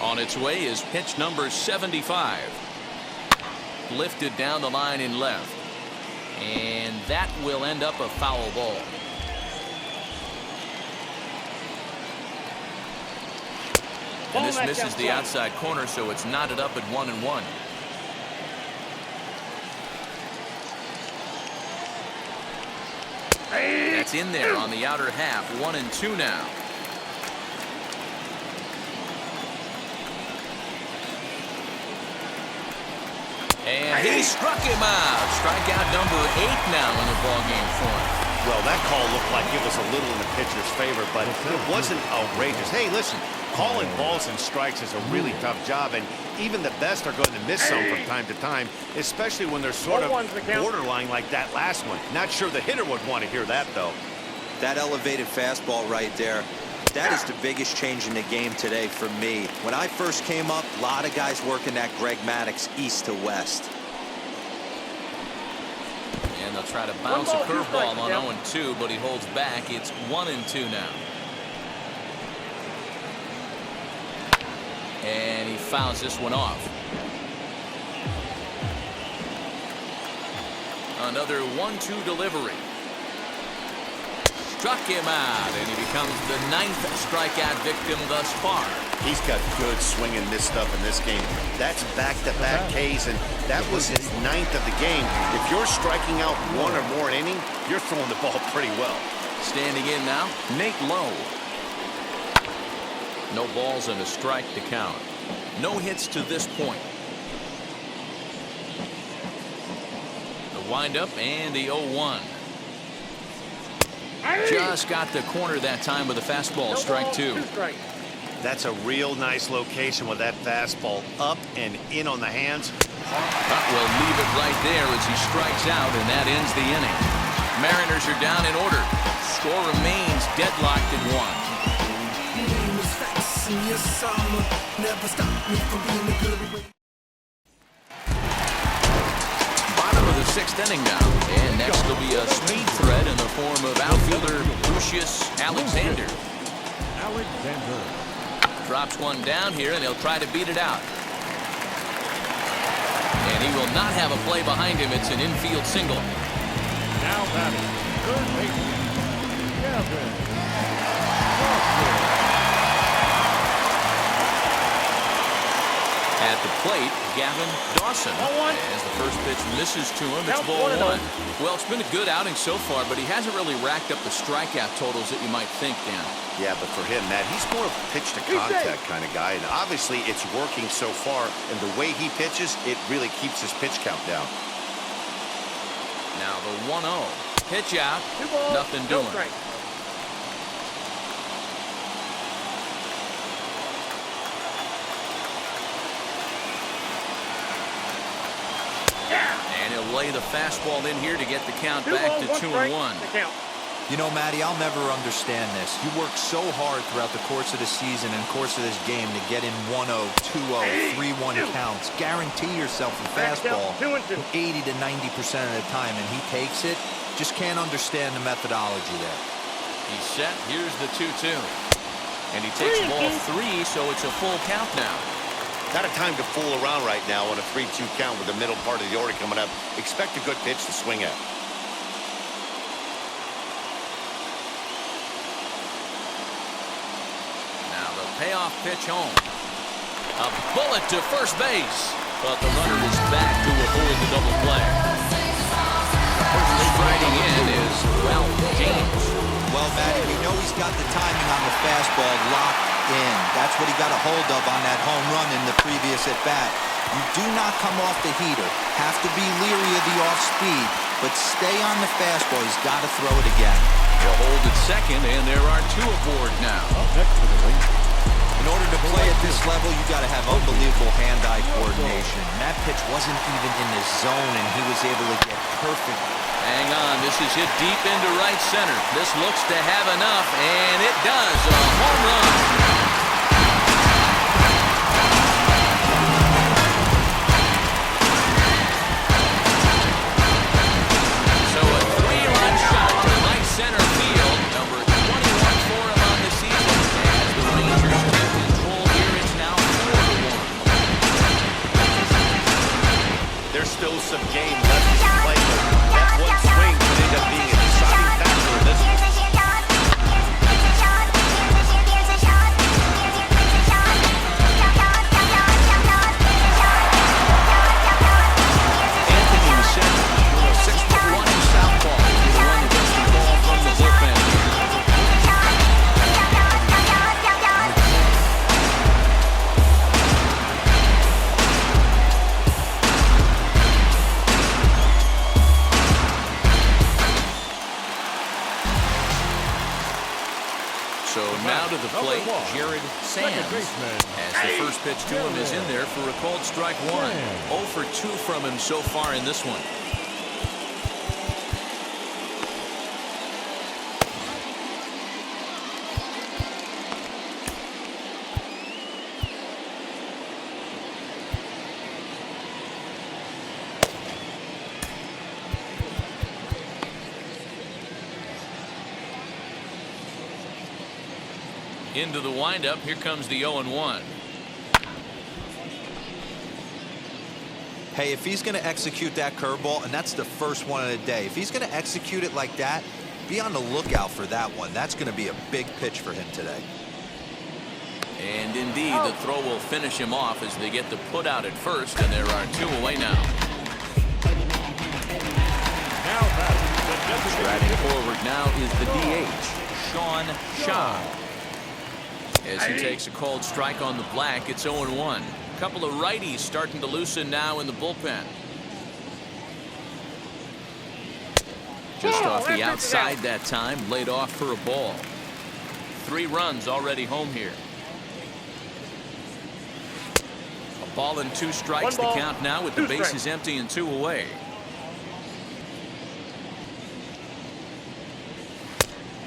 On its way is pitch number 75. Lifted down the line in left. And that will end up a foul ball. And this misses the outside corner, so it's knotted up at 1-1. That's in there on the outer half. 1-2 now. And he struck him out. Strikeout number 8 now in the ballgame for him. Well, that call looked like it was a little in the pitcher's favor, but it wasn't outrageous. Hey, listen, calling balls and strikes is a really tough job, and even the best are going to miss some from time to time, especially when they're sort of borderline like that last one. Not sure the hitter would want to hear that, though. That elevated fastball right there, that is the biggest change in the game today for me. When I first came up, a lot of guys working that Greg Maddux east to west. And they'll try to bounce a curveball on 0-2, but he holds back. It's 1-2 now. And he fouls this one off. Another 1-2 delivery. Struck him out, and he becomes the 9th strikeout victim thus far. He's got good swing and miss stuff in this game. That's back-to-back Ks, and that was his 9th of the game. If you're striking out 1 or more an inning, you're throwing the ball pretty well. Standing in now, Nate Lowe. No balls and a strike to count. No hits to this point. The windup and the 0-1. Just got the corner that time with a fastball. Strike 2. That's a real nice location with that fastball up and in on the hands. Will leave it right there as he strikes out, and that ends the inning. Mariners are down in order. Score remains deadlocked at 1. Bottom of the 6th inning now, and next will be a speed threat in the form of outfielder Lucius Alexander. Drops one down here, and he'll try to beat it out. And he will not have a play behind him. It's an infield single. Now batting, third baseman, Gavin. At the plate, Gavin Dawson. As the first pitch misses to him, it's ball 1. Well, it's been a good outing so far, but he hasn't really racked up the strikeout totals that you might think, Dan. Yeah, but for him, Matt, he's more of a pitch-to-contact kind of guy, and obviously it's working so far, and the way he pitches, it really keeps his pitch count down. Now the 1-0. Pitch out. Nothing doing. And he'll lay the fastball in here to get the count back to 2-1. You know, Matty, I'll never understand this. You work so hard throughout the course of the season and course of this game to get in 1-0, 2-0, 3-1 counts. Guarantee yourself a fastball 80 to 90% of the time, and he takes it. Just can't understand the methodology there. He's set. Here's the 2-2. And he takes ball 3, so it's a full count now. Not a time to fool around right now on a 3-2 count with the middle part of the order coming up. Expect a good pitch to swing at. Now the payoff pitch home. A bullet to first base. But the runner is back to avoid the double play. Striding in is, well, James. Well, Matty, we know he's got the timing on the fastball locked in. That's what he got a hold of on that home run in the previous at-bat. You do not come off the heater. Have to be leery of the off-speed, but stay on the fastball. He's got to throw it again. He'll hold at second, and there are 2 aboard now. In order to play at this level, you got to have unbelievable hand-eye coordination. That pitch wasn't even in the zone, and he was able to get perfect. Hang on, this is hit deep into right center. This looks to have enough, and it does. A home run. So a 3-run shot to right center field. Number 21 for him on the season. As the Rangers take control here, it's now 4-1 the plate, Jared second Sands. baseman. As the first pitch to him is in there for a called strike one. 0 for 2 from him so far in this one. Into the windup. Here comes the 0-1. Hey, if he's going to execute that curveball, and that's the first one of the day, if he's going to execute it like that, be on the lookout for that one. That's going to be a big pitch for him today. And indeed, the throw will finish him off as they get the put out at first, and there are 2 away now. Striding forward now is the DH, Sean Shaw. As he takes a called strike on the black, it's 0-1. A couple of righties starting to loosen now in the bullpen. Just off the outside that time, laid off for a ball. 3 runs already home here. A ball and 2 strikes the count now with the bases empty and 2 away.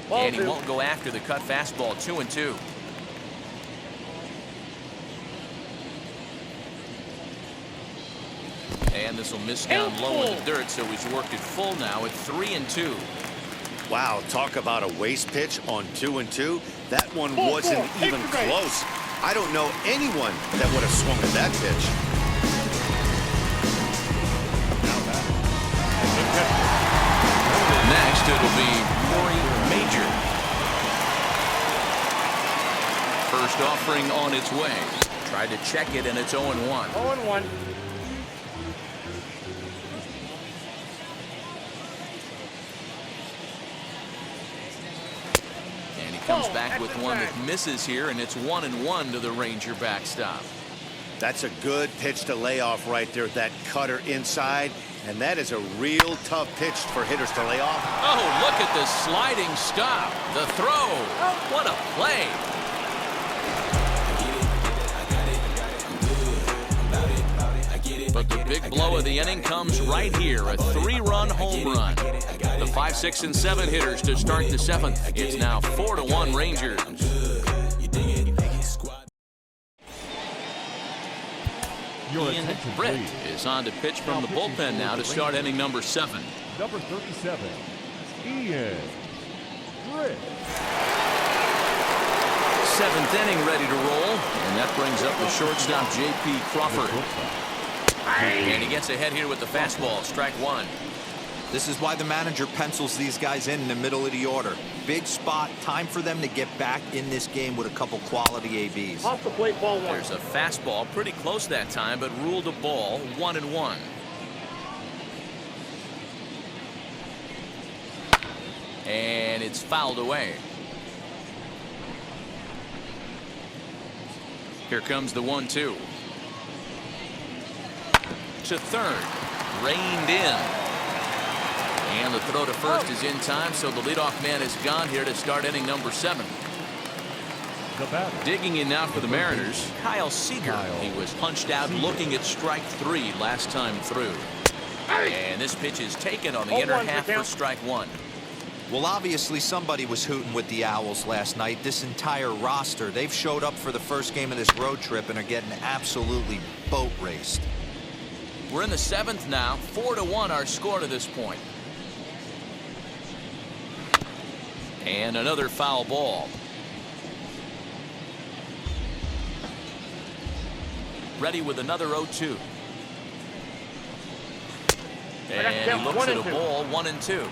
And he won't go after the cut fastball. 2-2. And this will miss down low in the dirt, so he's worked it full now at 3-2. Wow, talk about a waste pitch on 2-2. That one wasn't even close. I don't know anyone that would have swung at that pitch. Next, it'll be Rory Major. First offering on its way. Tried to check it, and it's 0-1. 0-1. Comes back with one that misses here, and it's 1-1 to the Ranger backstop. That's a good pitch to lay off right there, that cutter inside, and that is a real tough pitch for hitters to lay off. Oh, look at the sliding stop. The throw. What a play. But the big blow of the inning comes right here, a 3-run home run. The 5, 6, and 7 hitters to start the 7th. It's now 4-1 Rangers. Ian Britt is on to pitch from the bullpen now to start inning number 7. Number 37, Ian Britt. 7th inning ready to roll, and that brings up the shortstop J.P. Crawford. And he gets ahead here with the fastball, strike 1. This is why the manager pencils these guys in the middle of the order. Big spot, time for them to get back in this game with a couple quality ABs. Off the plate, ball 1. There's a fastball, pretty close that time, but ruled a ball, 1-1. And it's fouled away. Here comes the 1-2. To third, reined in. And the throw to first is in time, so the leadoff man is gone here to start inning number 7. Digging in now for the Mariners, Kyle Seager. He was punched out looking at strike 3 last time through. And this pitch is taken on the inner half for strike 1. Well, obviously somebody was hooting with the Owls last night. This entire roster, they've showed up for the first game of this road trip and are getting absolutely boat raced. We're in the 7th now, 4-1 our score to this point. And another foul ball. Ready with another 0-2. And he looks at a ball, 1-2.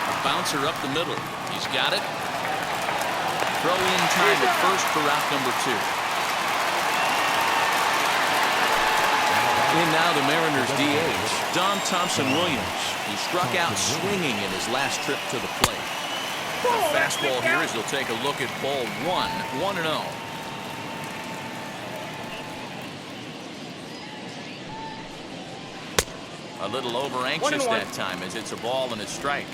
A bouncer up the middle. He's got it. Throw in time at first for route number 2. In now the Mariners DH, Don Thompson-Williams. He struck out swinging in his last trip to the plate. The fastball here as he'll take a look at ball 1, 1-0. A little over anxious that time as it's a ball and a strike.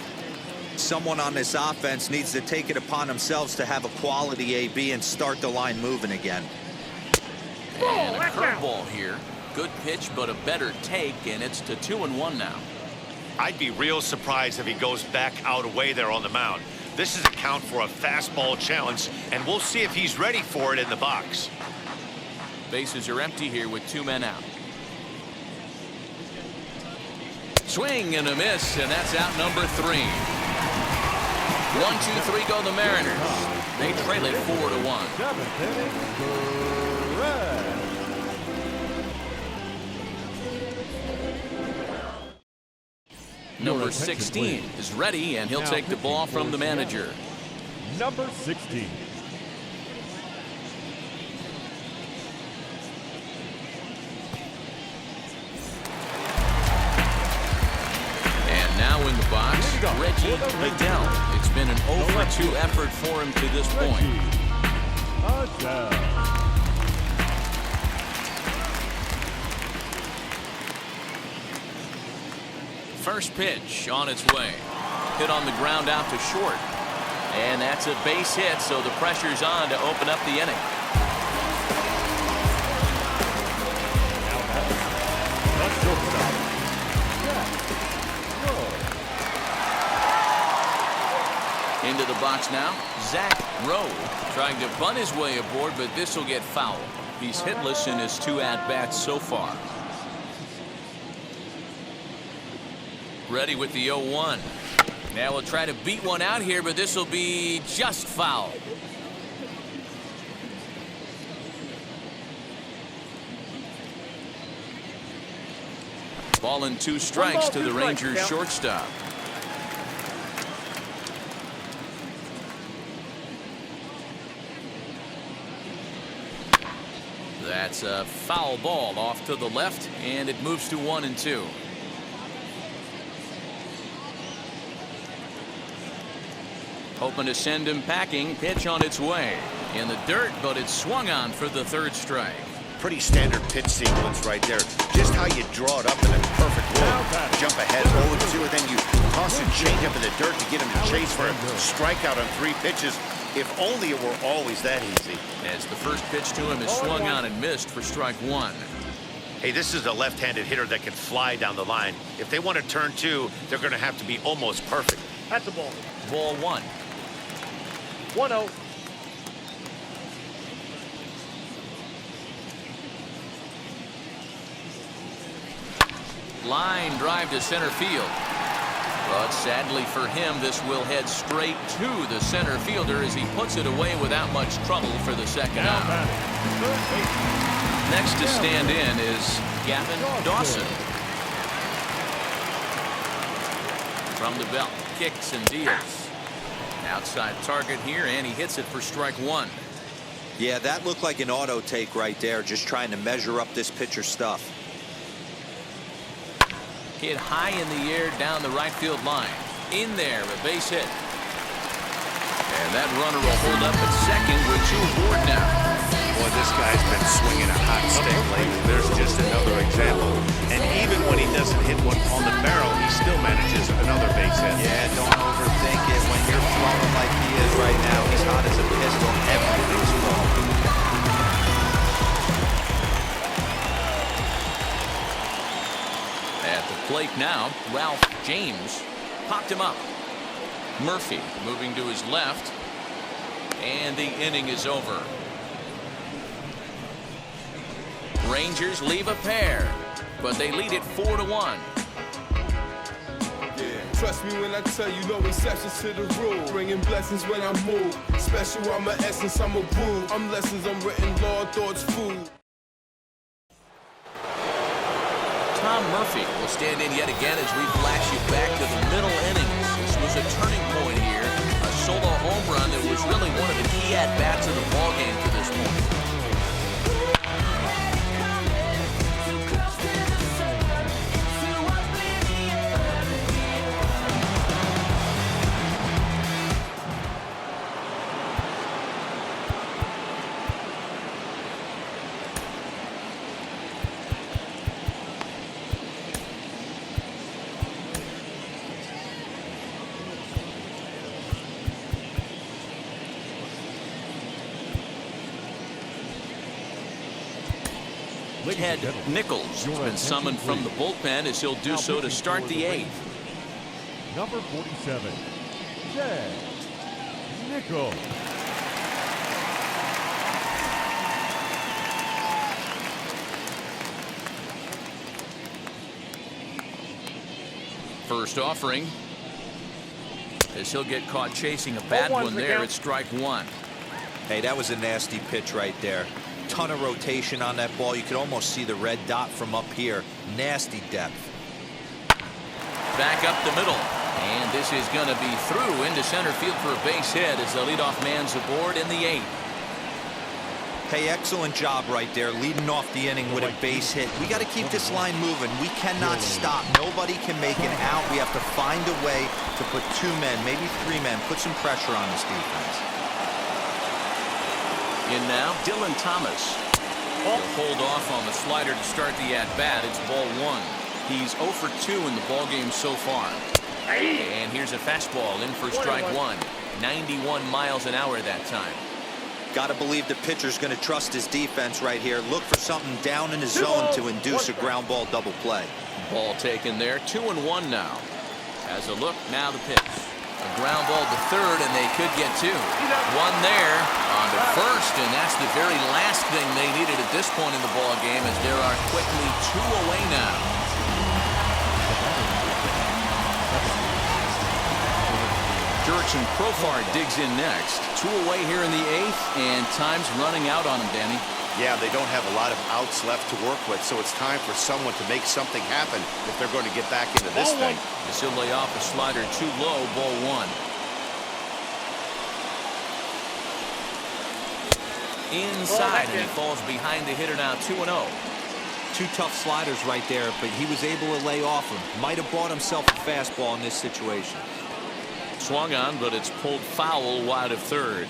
Someone on this offense needs to take it upon themselves to have a quality AB and start the line moving again. And a curveball here. Good pitch, but a better take, and it's to 2-1 now. I'd be real surprised if he goes back out away there on the mound. This is a count for a fastball challenge, and we'll see if he's ready for it in the box. Bases are empty here with 2 men out. Swing and a miss, and that's out number 3. 1-2-3 go the Mariners. They trail it 4-1. Seventh inning, Perez. Number 16 is ready, and he'll take the ball from the manager. Number 16. And now in the box, Reggie Bedell. It's been an 0-for-2 effort for him to this point. First pitch on its way. Hit on the ground out to short. And that's a base hit, so the pressure's on to open up the inning. Into the box now, Zach Rowe trying to bunt his way aboard, but this will get foul. He's hitless in his 2 at-bats so far. Ready with the 0-1. Now we'll try to beat one out here, but this will be just foul. Ball and 2 strikes to the Rangers shortstop. That's a foul ball off to the left, and it moves to 1-2. Hoping to send him packing. Pitch on its way. In the dirt, but it's swung on for the 3rd strike. Pretty standard pitch sequence right there. Just how you draw it up in a perfect roll. Jump ahead, 0-2, and then you toss a changeup in the dirt to get him to chase for a strikeout on 3 pitches. If only it were always that easy. As the first pitch to him is swung on and missed for strike 1. Hey, this is a left-handed hitter that can fly down the line. If they want to turn 2, they're going to have to be almost perfect. That's the ball. Ball 1. 1-0. Line drive to center field. But sadly for him, this will head straight to the center fielder as he puts it away without much trouble for the 2nd out. Next to stand in is Gavin Dawson. From the belt, kicks and deals. Outside target here, and he hits it for strike 1. Yeah, that looked like an auto take right there, just trying to measure up this pitcher's stuff. Hit high in the air down the right field line. In there, a base hit. And that runner will hold up at second with 2 aboard now. Boy, this guy's been swinging a hot stick lately. There's just another example. And even when he doesn't hit one on the barrel, he still manages another base hit. Yeah, don't overthink it. When you're flowing like he is right now, he's hot as a pistol. Everything's flowing. At the plate now, Ralph James popped him up. Murphy moving to his left. And the inning is over. Rangers leave a pair, but they lead it 4-1. Trust me when I tell you, no exceptions to the rule. Bringing blessings when I move. Special, I'm an essence, I'm a brew. I'm lessons, I'm written law, thoughts, food. Tom Murphy will stand in yet again as we flash you back to the middle innings. This was a turning point here. A solo home run that was really one of the key at-bats of the ballgame to this point. Ted Nichols has been summoned from the bullpen as he'll do so to start the eighth. Number 47, Ted Nichols. First offering, as he'll get caught chasing a bad one there at strike one. Hey, that was a nasty pitch right there. Ton of rotation on that ball. You could almost see the red dot from up here. Nasty depth. Back up the middle. And this is going to be through into center field for a base hit as the leadoff man's aboard in the eighth. Hey, excellent job right there, leading off the inning with a base hit. We got to keep this line moving. We cannot stop. Nobody can make an out. We have to find a way to put 2 men, maybe 3 men, put some pressure on this defense. In now, Dylan Thomas. He'll hold off on the slider to start the at-bat. It's ball 1. He's 0 for 2 in the ballgame so far. And here's a fastball in for strike 1. 91 miles an hour that time. Got to believe the pitcher's going to trust his defense right here. Look for something down in his zone to induce a ground ball double play. Ball taken there. 2-1 now. As a look, now the pitch. A ground ball to third, and they could get 2. One there on to first, and that's the very last thing they needed at this point in the ball game, as there are quickly 2 away now. Jurickson Profar digs in next. 2 away here in the 8th, and time's running out on him, Danny. Yeah, they don't have a lot of outs left to work with, so it's time for someone to make something happen if they're going to get back into this thing. He'll lay off a slider too low, ball 1. Inside, and he falls behind the hitter now, 2-0. 2 tough sliders right there, but he was able to lay off him. Might have bought himself a fastball in this situation. Swung on, but it's pulled foul wide of third.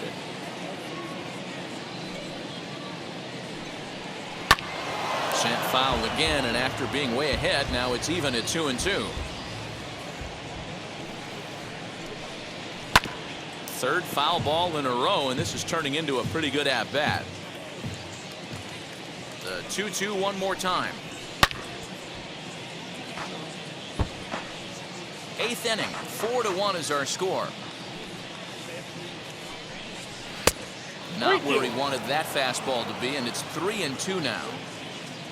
Sent foul again, and after being way ahead, now it's even at 2-2. Third foul ball in a row, and this is turning into a pretty good at-bat. The 2-2 one more time. 8th inning, 4-1 is our score. Not where he wanted that fastball to be, and it's 3-2 now.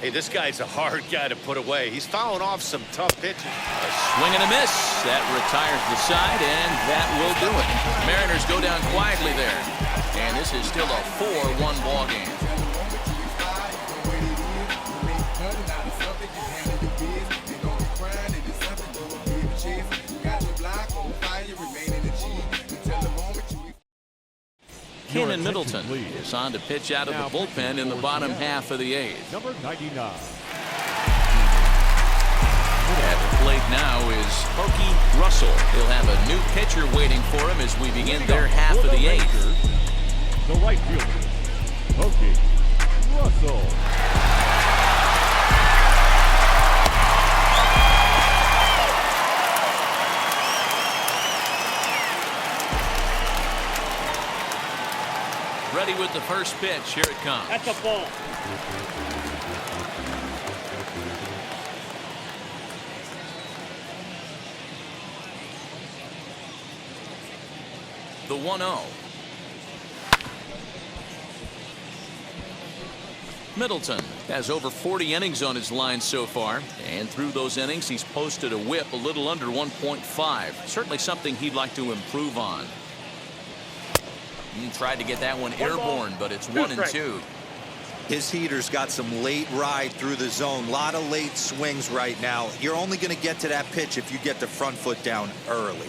Hey, this guy's a hard guy to put away. He's fouling off some tough pitches. A swing and a miss. That retires the side, and that will do it. Mariners go down quietly there. And this is still a 4-1 ball game. Kenan Middleton is on to pitch out of the bullpen in the bottom half of the 8th. Number 99. At the plate now is Pokey Russell. He'll have a new pitcher waiting for him as we begin their half of the 8th. The right fielder, Pokey Russell. Ready with the first pitch. Here it comes. That's a ball. The 1-0. Middleton has over 40 innings on his line so far, and through those innings he's posted a whip a little under 1.5. Certainly something he'd like to improve on. He tried to get that one airborne, but it's 1-2. His heater's got some late ride through the zone. A lot of late swings right now. You're only going to get to that pitch if you get the front foot down early.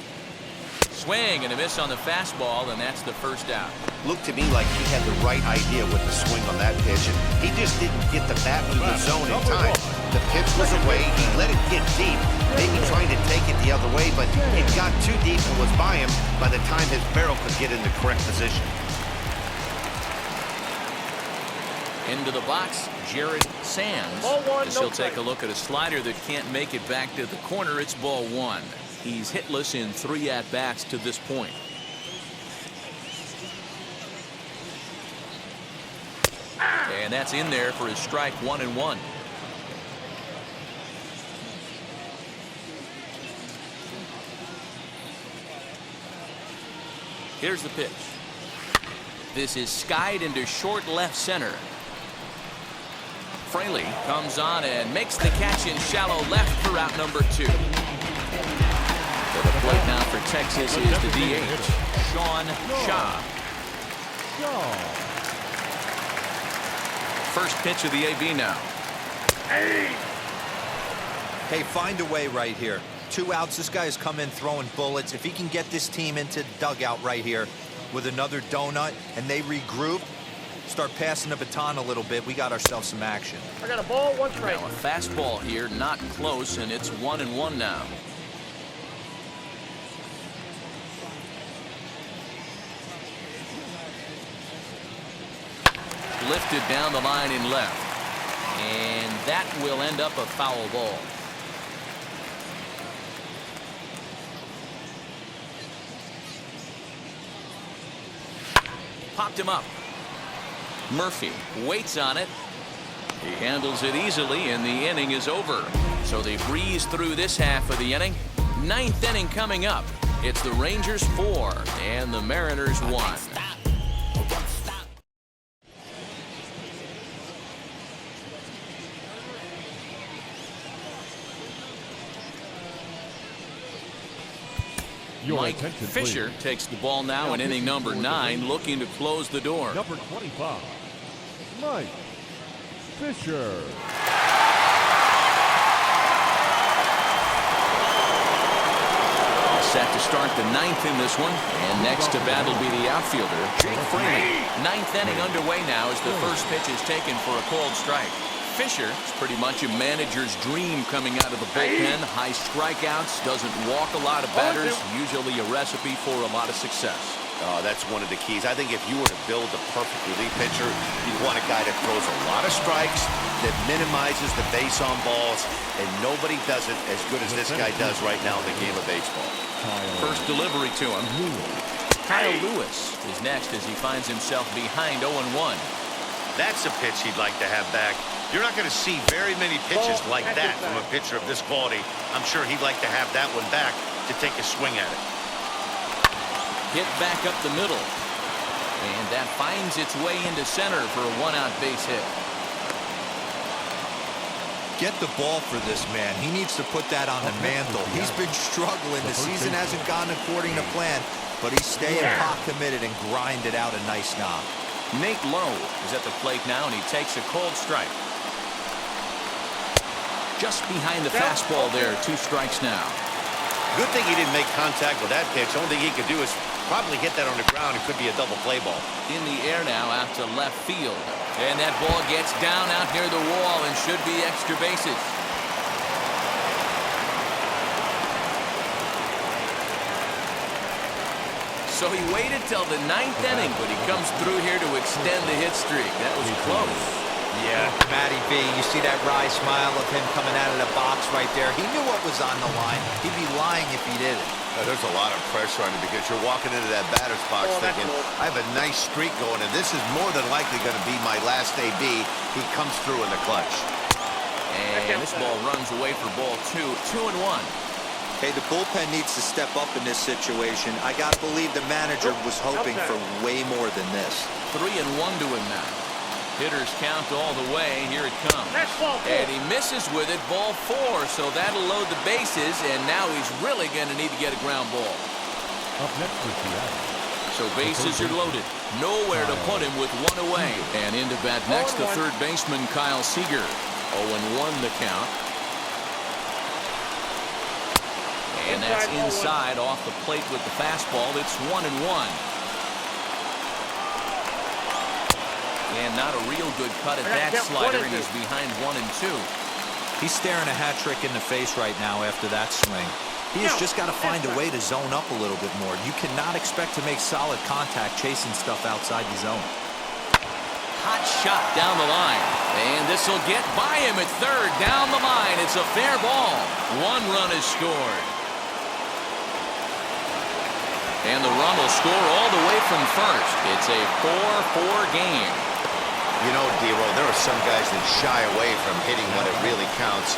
Swing and a miss on the fastball, and that's the first out. Looked to me like he had the right idea with the swing on that pitch, and he just didn't get the bat through the zone in time. The pitch was away. He let it get deep, maybe trying to take it the other way, but it got too deep and was by him by the time his barrel could get in the correct position. Into the box, Jared Sands. As he'll take a look at a slider that can't make it back to the corner. It's ball 1. He's hitless in 3 at-bats to this point. And that's in there for his strike 1-1. Here's the pitch. This is skied into short left center. Fraley comes on and makes the catch in shallow left for out number 2. For the plate now for Texas is the DH, Sean Shaw. First pitch of the AB now. Hey, find a way right here. 2 outs. This guy has come in throwing bullets. If he can get this team into the dugout right here with another donut and they regroup, start passing the baton a little bit, we got ourselves some action. I got a ball, 1 strike. Now a fastball here, not close, and it's 1-1 now. Lifted down the line in left. And that will end up a foul ball. Popped him up. Murphy waits on it. He handles it easily, and the inning is over. So they breeze through this half of the inning. 9th inning coming up. It's the Rangers 4 and the Mariners 1. Mike Fisher takes the ball now in inning number 9, looking to close the door. Number 25, Mike Fisher. Set to start the 9th in this one, and next to bat will be the outfielder, Jake Fraley. 9th inning underway now as the first pitch is taken for a called strike. Fisher is pretty much a manager's dream coming out of the bullpen. High strikeouts, doesn't walk a lot of batters, usually a recipe for a lot of success. That's one of the keys. I think if you were to build the perfect relief pitcher, you'd want a guy that throws a lot of strikes, that minimizes the base on balls, and nobody does it as good as this guy does right now in the game of baseball. First delivery to him. Kyle Lewis is next as he finds himself behind 0-1. That's a pitch he'd like to have back. You're not going to see very many pitches like that from a pitcher of this quality. I'm sure he'd like to have that one back to take a swing at it. Hit back up the middle. And that finds its way into center for a 1-out base hit. Get the ball for this man. He needs to put that on the mantle. He's been struggling. The season hasn't gone according to plan, but he's staying pot committed and grinded out a nice knock. Nate Lowe is at the plate now, and he takes a cold strike. Just behind the fastball there, 2 strikes now. Good thing he didn't make contact with that pitch. Only thing he could do is probably hit that on the ground. It could be a double play ball. In the air now out to left field. And that ball gets down out near the wall and should be extra bases. So he waited till the 9th inning, but he comes through here to extend the hit streak. That was close. Yeah, Matty B, you see that wry smile of him coming out of the box right there. He knew what was on the line. He'd be lying if he didn't. There's a lot of pressure on him because you're walking into that batter's box thinking, I have a nice streak going, and this is more than likely going to be my last AB. He comes through in the clutch. And this ball runs away for ball 2. 2-1. Okay, the bullpen needs to step up in this situation. I got to believe the manager was hoping for way more than this. 3-1 to him now. Hitters count all the way. Here it comes. And he misses with it. Ball 4. So that'll load the bases. And now he's really going to need to get a ground ball. Up next is Seattle. So bases are loaded. Nowhere to put him with 1 away. And into bat next, the third baseman, Kyle Seager. 0-1 the count. And that's inside off the plate with the fastball. It's 1-1. And not a real good cut at that slider, and he's behind 1-2. He's staring a hat trick in the face right now after that swing. He has just got to find a way to zone up a little bit more. You cannot expect to make solid contact chasing stuff outside the zone. Hot shot down the line. And this will get by him at third. Down the line. It's a fair ball. 1 run is scored. And the run will score all the way from first. It's a 4-4 game. You know, D-Roll, there are some guys that shy away from hitting when it really counts.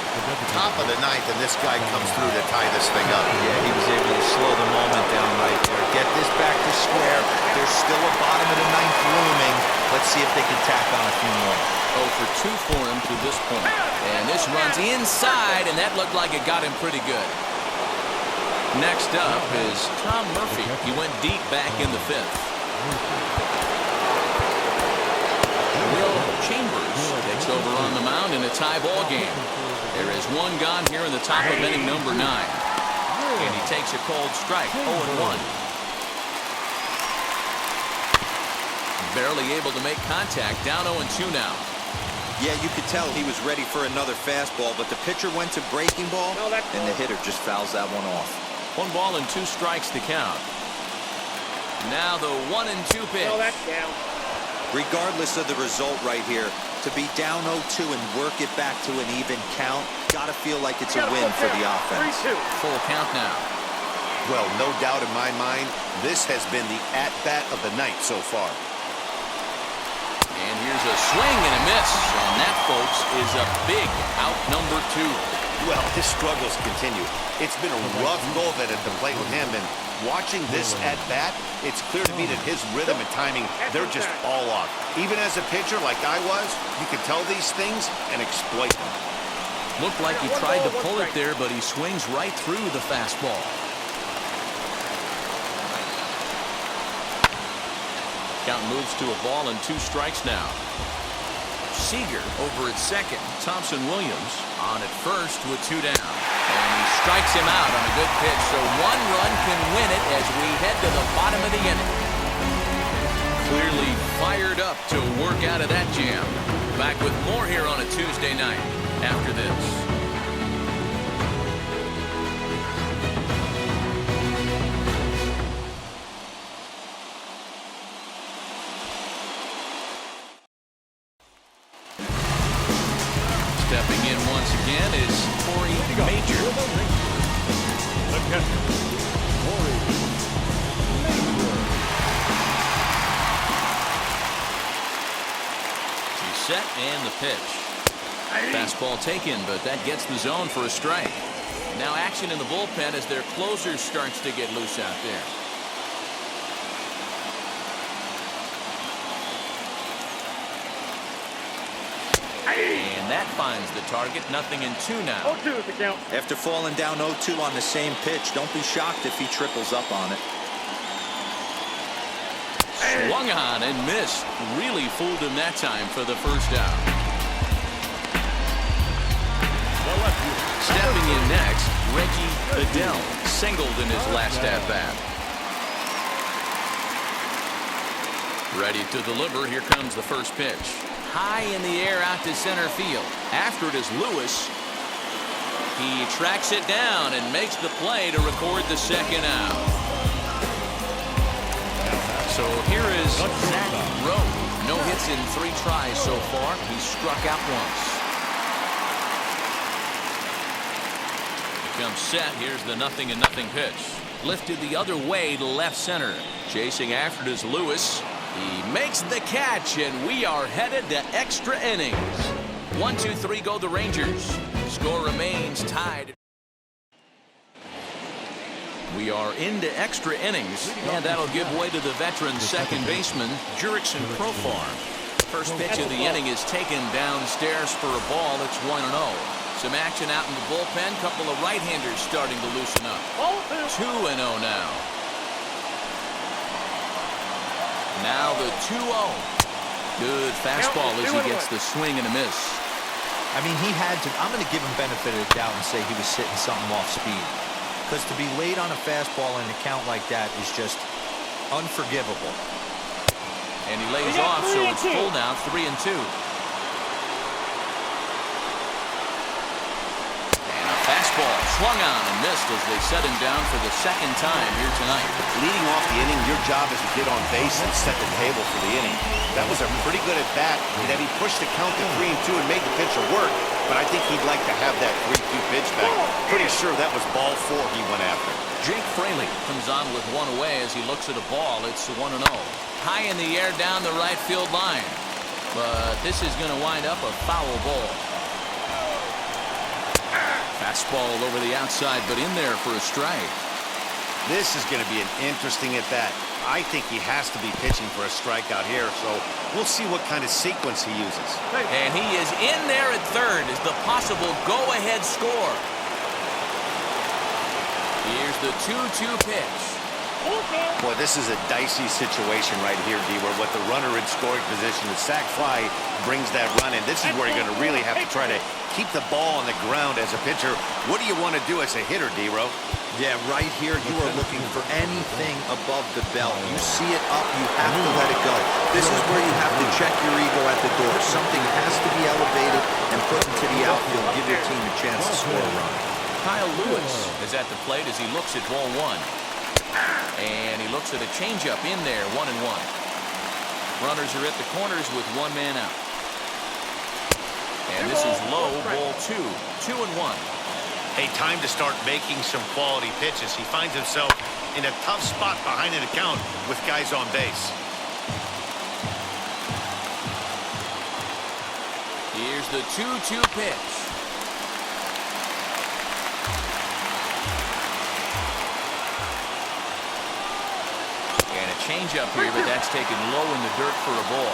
Top of the ninth, and this guy comes through to tie this thing up. Yeah, he was able to slow the moment down right there. Get this back to square. There's still a bottom of the ninth looming. Let's see if they can tack on a few more. 0 for 2 for him to this point. And this runs inside, and that looked like it got him pretty good. Next up is Tom Murphy. He went deep back in the 5th. Will Chambers takes over on the mound in a tie ball game. There is one gone here in the top of inning number 9. And he takes a cold strike, 0-1. Barely able to make contact, down 0-2 now. Yeah, you could tell he was ready for another fastball, but the pitcher went to breaking ball, and the hitter just fouls that one off. 1 ball and 2 strikes to count. Now the 1-2 pitch. Regardless of the result right here, to be down 0-2 and work it back to an even count, gotta feel like it's a win for the offense. Full count now. Well, no doubt in my mind, this has been the at-bat of the night so far. And here's a swing and a miss. And that, folks, is a big out number 2. Well, his struggles continue. It's been a rough go of it at the plate with him, and watching this at-bat, it's clear to me that his rhythm and timing, they're just all off. Even as a pitcher like I was, you could tell these things and exploit them. Looked like he tried to pull it there, but he swings right through the fastball. Count moves to a ball and 2 strikes now. Seager over at second. Thompson Williams on at first with 2 down. And he strikes him out on a good pitch, so 1 run can win it as we head to the bottom of the inning. Clearly fired up to work out of that jam. Back with more here on a Tuesday night after this. Stepping in once again is Corey Major. The catcher, Corey Major. He's set and the pitch. Fastball taken, but that gets the zone for a strike. Now action in the bullpen as their closer starts to get loose out there. And that finds the target. 0-2 now. 0-2 is the count. After falling down 0-2 on the same pitch, don't be shocked if he triples up on it. Swung on and missed. Really fooled him that time for the first out. Stepping in next, Reggie Adele singled in his last at-bat. Ready to deliver. Here comes the first pitch. High in the air out to center field. After it is Lewis. He tracks it down and makes the play to record the second out. So here is Zach Rowe. No hits in 3 tries so far. He struck out once. Comes set. Here's the 0-0 pitch. Lifted the other way to left center. Chasing after it is Lewis. He makes the catch, and we are headed to extra innings. 1-2-3 go the Rangers. Score remains tied. We are into extra innings, and that'll give way to the veteran second baseman, Jurickson Profar. First pitch of the inning is taken downstairs for a ball. It's 1-0. Some action out in the bullpen. Couple of right-handers starting to loosen up. 2-0 now. Now the 2-0. Good fastball as he gets the swing and a miss. I mean, he had to. I'm going to give him benefit of the doubt and say he was sitting something off speed. Because to be late on a fastball in a count like that is just unforgivable. And he lays off, so it's full now, 3-2. Fastball swung on and missed as they set him down for the second time here tonight. Leading off the inning, your job is to get on base and set the table for the inning. That was a pretty good at bat, and then he pushed the count to 3-2 and made the pitcher work, but I think he'd like to have that 3-2 pitch back. Pretty sure that was ball 4 he went after. Jake Fraley comes on with 1 away as he looks at a ball. It's 1-0. High in the air down the right field line. But this is going to wind up a foul ball. Fastball over the outside, but in there for a strike. This is going to be an interesting at-bat. I think he has to be pitching for a strikeout here, so we'll see what kind of sequence he uses. And he is in there at third as the possible go-ahead score. Here's the 2-2 pitch. Boy, this is a dicey situation right here, D, where with the runner in scoring position, the sac fly brings that run in. This is where you're going to really have to try to keep the ball on the ground as a pitcher. What do you want to do as a hitter, D-Ro? Yeah, right here, you are looking for anything above the belt. You see it up, you have to let it go. This is where you have to check your ego at the door. Something has to be elevated and put into the outfield. Give your team a chance to score a run. Kyle Lewis is at the plate as he looks at ball one. And he looks at a changeup in there, 1-1. Runners are at the corners with one man out. And this is low, ball 2, 2-1. Hey, time to start making some quality pitches. He finds himself in a tough spot behind an account with guys on base. Here's the 2-2 pitch. And a changeup here, but that's taken low in the dirt for a ball.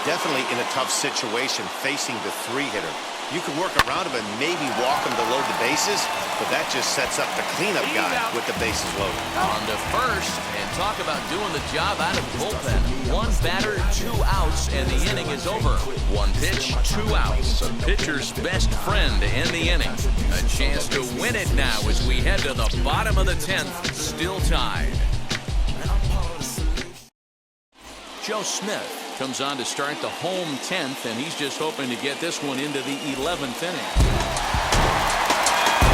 Definitely in a tough situation facing the three-hitter. You can work around him and maybe walk him to load the bases, but that just sets up the cleanup guy with the bases loaded. On to first, and talk about doing the job out of the bullpen. One batter, 2 outs, and the inning is over. One pitch, 2 outs. A pitcher's best friend to end the inning. A chance to win it now as we head to the bottom of the 10th, still tied. Joe Smith comes on to start the home 10th, and he's just hoping to get this one into the 11th inning.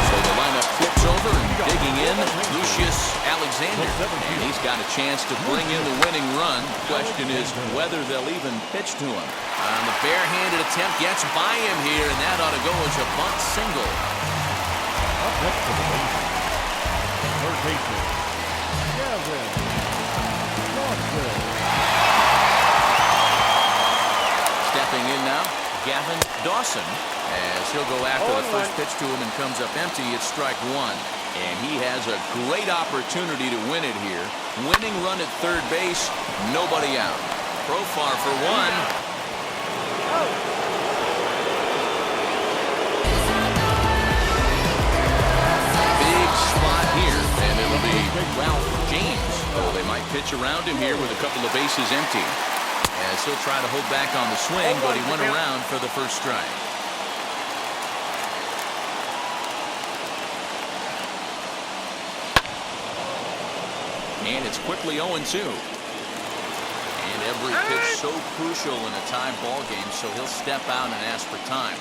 So the lineup flips over, and digging in, Lucius Alexander. And he's got a chance to bring in the winning run. Question is whether they'll even pitch to him. On the barehanded attempt, gets by him here, and that ought to go as a bunt single. Up next to the base. Third baseman, Gavin Dawson. Stepping in now, Gavin Dawson, as he'll go after the first pitch to him and comes up empty. It's strike one. And he has a great opportunity to win it here. Winning run at third base, nobody out. Profar for one. Big spot here, and it'll be Ralph James. Oh, they might pitch around him here with a couple of bases empty. As he'll try to hold back on the swing, but he went around for the first strike. And it's quickly 0-2. And every pitch so crucial in a tie ball game, so he'll step out and ask for time.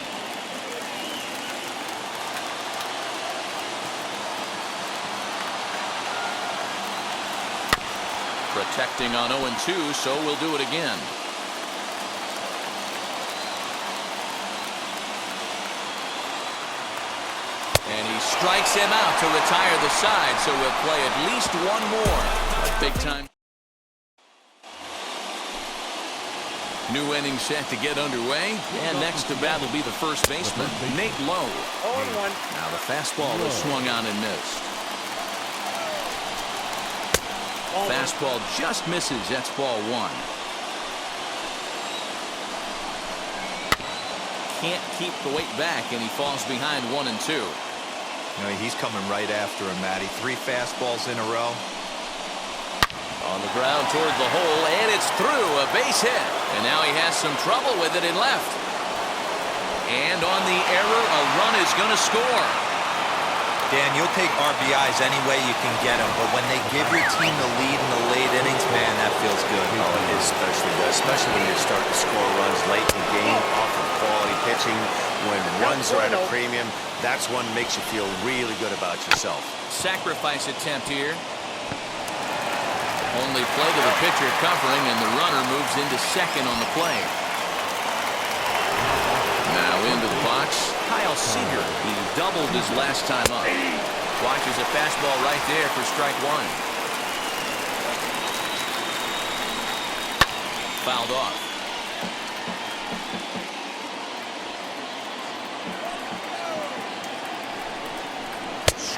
Protecting on 0-2, so we'll do it again. And he strikes him out to retire the side, so we'll play at least one more. A big time. New inning set to get underway, and next to bat will be the first baseman, Nate Lowe. 0-1. Now the fastball is swung on and missed. Fastball just misses. That's ball one. Can't keep the weight back, and he falls behind 1-2. You know, he's coming right after him, Matty. 3 fastballs in a row. On the ground toward the hole, and it's through. A base hit. And now he has some trouble with it in left. And on the error, a run is going to score. Dan, you'll take RBIs any way you can get them, but when they give your team the lead in the late innings, man, that feels good. Oh, it is especially good, especially when you start to score runs late in the game off of quality pitching. When runs are at a premium, that's one that makes you feel really good about yourself. Sacrifice attempt here. Only play to the pitcher covering, and the runner moves into second on the play. Now into the box, Kyle Seager. He doubled his last time up. Watches a fastball right there for strike one. Fouled off.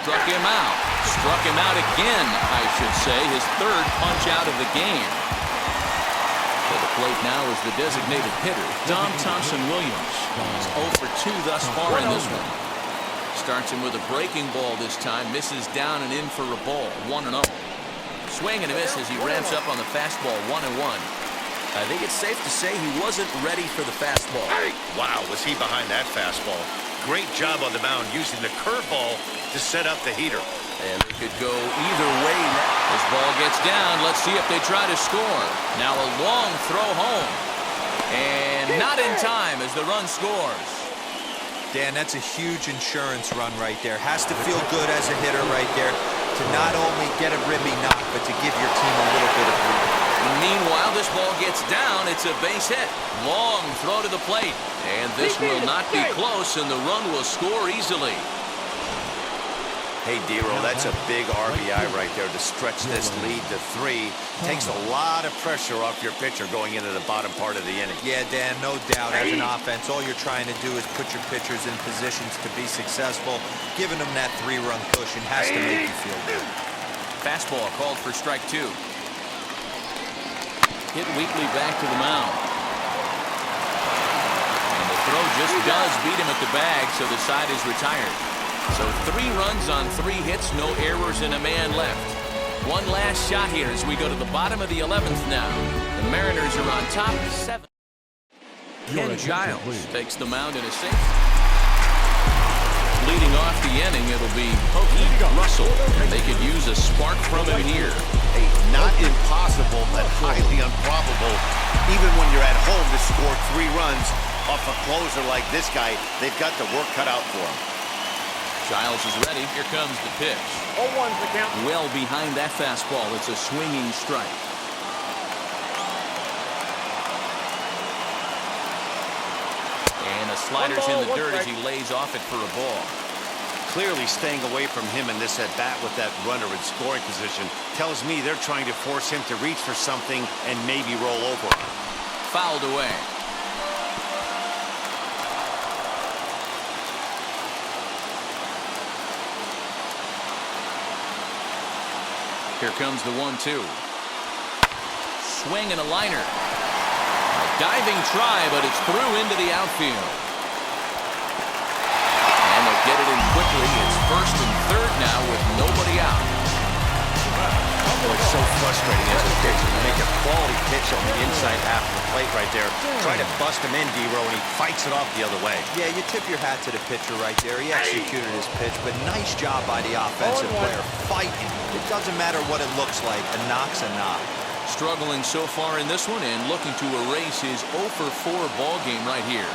Struck him out. Struck him out again, I should say. His third punch out of the game. To the plate now is the designated hitter, Dom Thompson-Williams. He's 0 for 2 thus far in this one. Starts him with a breaking ball this time. Misses down and in for a ball. 1-0. Swing and a miss as he ramps up on the fastball. 1-1. I think it's safe to say he wasn't ready for the fastball. Wow, was he behind that fastball. Great job on the mound using the curveball to set up the heater. And it could go either way. This ball gets down. Let's see if they try to score. Now a long throw home. And not in time as the run scores. Dan, that's a huge insurance run right there. Has to feel good as a hitter right there to not only get a ribby knock, but to give your team a little bit of breathing. Meanwhile, this ball gets down. It's a base hit. Long throw to the plate. And this will not be close, and the run will score easily. Hey, D-Roll, that's a big RBI right there to stretch this lead to 3. Takes a lot of pressure off your pitcher going into the bottom part of the inning. Yeah, Dan, no doubt. As an offense, all you're trying to do is put your pitchers in positions to be successful. Giving them that 3-run cushion has to make you feel good. Fastball called for strike 2. Hit weakly back to the mound. And the throw just does beat him at the bag, so the side is retired. So 3 runs on 3 hits, no errors, and a man left. One last shot here as we go to the bottom of the 11th now. The Mariners are on top 7. Ken Giles takes the mound in a safety. Leading off the inning, it'll be Pokey Russell. And they could use a spark from him here. Hey, not impossible, but highly improbable. Even when you're at home to score 3 runs off a closer like this guy, they've got the work cut out for him. Giles is ready. Here comes the pitch. 0-1's the count. Well behind that fastball. It's a swinging strike. And the slider's in the dirt as he lays off it for a ball. Clearly staying away from him in this at-bat with that runner in scoring position tells me they're trying to force him to reach for something and maybe roll over. Fouled away. Here comes the 1-2. Swing and a liner. A diving try, but it's through into the outfield. And they'll get it in quickly. It's first and third now with nobody out. Oh, it's so frustrating as a pitcher. You make a quality pitch on the inside half of the plate right there. Try to bust him in, D-Row, and he fights it off the other way. Yeah, you tip your hat to the pitcher right there. He executed his pitch, but nice job by the offensive player. Fighting. It doesn't matter what it looks like. A knock's a knock. Struggling so far in this one and looking to erase his 0 for 4 ball game right here.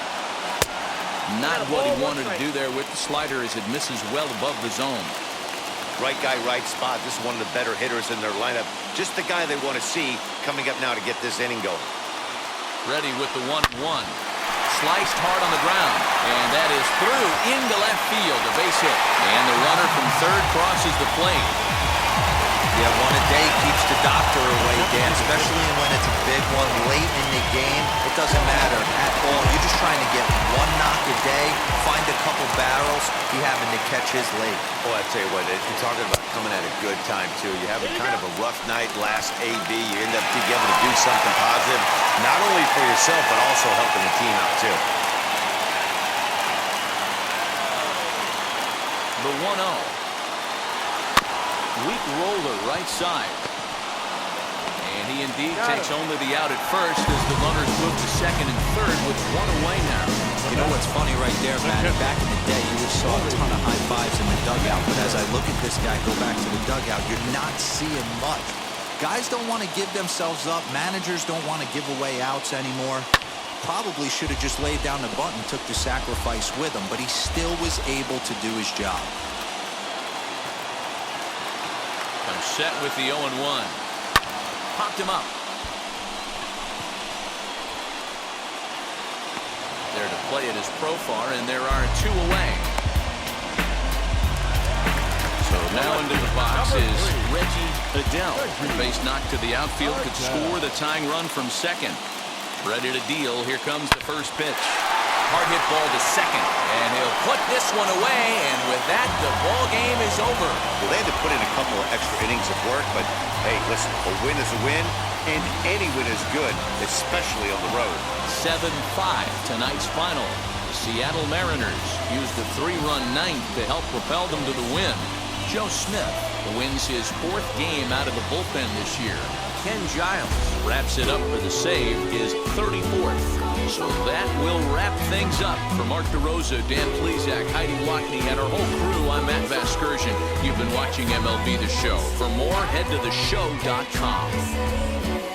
Not what he wanted to do there with the slider as it misses well above the zone. Right guy, right spot. This is one of the better hitters in their lineup. Just the guy they want to see coming up now to get this inning going. Ready with the 1-1. Sliced hard on the ground. And that is through into left field. A base hit. And the runner from third crosses the plate. Yeah, one a day keeps the doctor away, Dan, especially when it's a big one late in the game. It doesn't matter at all. You're just trying to get one knock a day, find a couple barrels. He happened to catch his late. Oh, I tell you what, you're talking about coming at a good time, too. You have kind of a rough night last AB. You end up being able to do something positive, not only for yourself, but also helping the team out, too. The 1-0. Weak roller right side. And he indeed takes only the out at first as the runners move to second and third with 1 away now. You know what's funny right there, Matty? Back in the day, you just saw a ton of high fives in the dugout. But as I look at this guy go back to the dugout, you're not seeing much. Guys don't want to give themselves up. Managers don't want to give away outs anymore. Probably should have just laid down the bunt and took the sacrifice with him. But he still was able to do his job. Set with the 0-1. Popped him up. There to play it is Profar, and there are 2 away. So now into the box is Reggie Adele. Base knock to the outfield could score the tying run from second. Ready to deal. Here comes the first pitch. hard hit ball to second, and he'll put this one away, and with that, the ball game is over. Well, they had to put in a couple of extra innings of work, but hey, listen, a win is a win, and any win is good, especially on the road. 7-5 tonight's final. The Seattle Mariners used a 3-run ninth to help propel them to the win. Joe Smith wins his 4th game out of the bullpen this year. Ken Giles wraps it up for the save, his 34th. So that will wrap things up. For Mark DeRosa, Dan Plesac, Heidi Watney, and our whole crew, I'm Matt Vasgersian. You've been watching MLB The Show. For more, head to theshow.com.